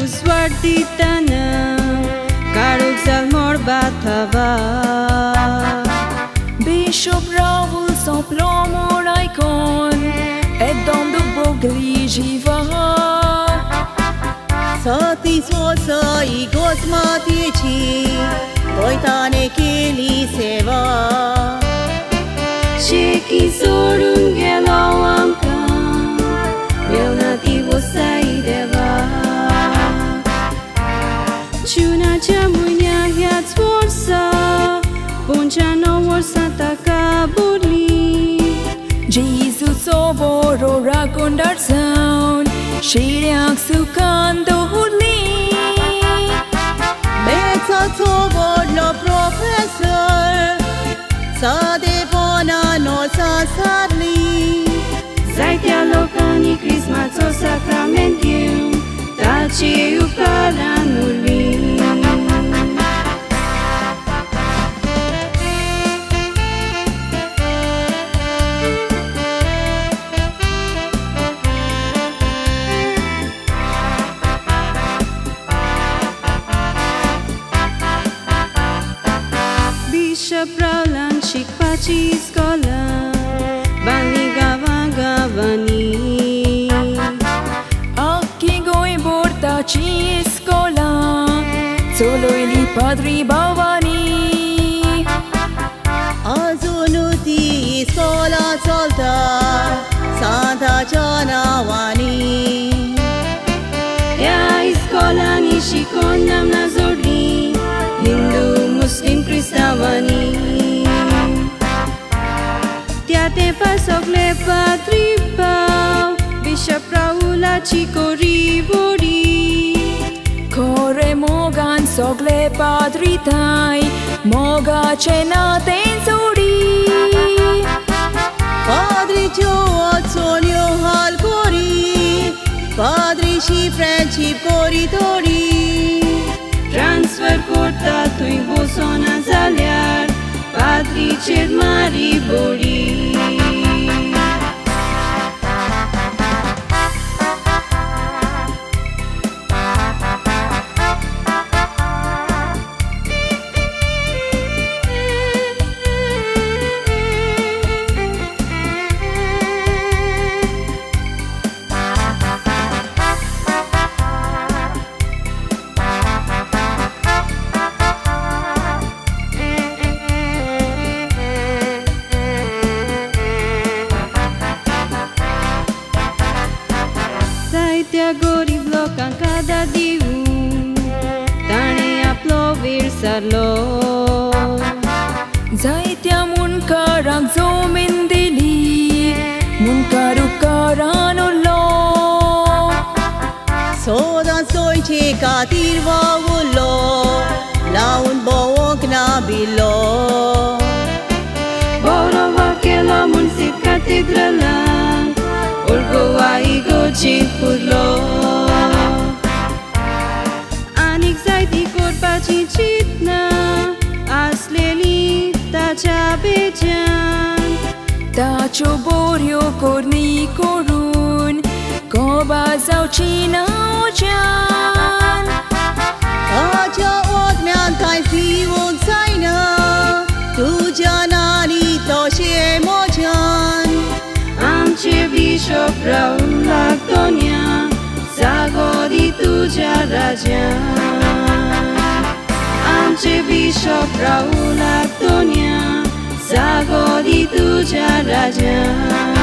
uswarditana Karuk salmor batava Bishop Raoul Soplomo Raikon Et dom du bogli jiva Sati sosa I gosmatici Toitane keli seva Sheki sorun gelawamka Melnati vosai deva Chuna chamunya hiat forsa Puncha no forsa takabuli Jesus soboro rakondar sound Shiriak sukando huli Beța tobor lo profesor Sa devona no sa sarli Zaitea locani Christmas o sacramentiu Taci upalanului Bishop Rowland Chic Paci Scola Bani Gavani Aki goi bortaci scola Soloi padri bavani Azunuti scola solta Santa Cianavani Ea scola nici condam nazori Hindu, Muslim, Cristavani Tiate pasogle patribau Bishop Raula Chicoribori Kore mogan sogle padritai Moga cena tenzuri Padri Gioazzonio Halcori Padri și Friendship Corridori Transfer cortatui Bosona Zaliar Padri Cer Maribori Saitea gori blocan cada diu Tane aplovir sarlo Zaitea munkarang zomendeli Munkarukaranolo Sodan soice catirva ullo La un boc nabilo Borova che la munsip catedrala Orgoa igo cipurlo Anik zaiti korpa cicitna Asleli ta chabejan Ta cioborio corni corun Coba zau cina ocean Acea ot mi-an tai fiul zaina Tu janani toșe mojan Amce Bishop Raul Actonia Zagodi tu jarajan Amce Bishop Raul Actonia Zagodi tu jarajan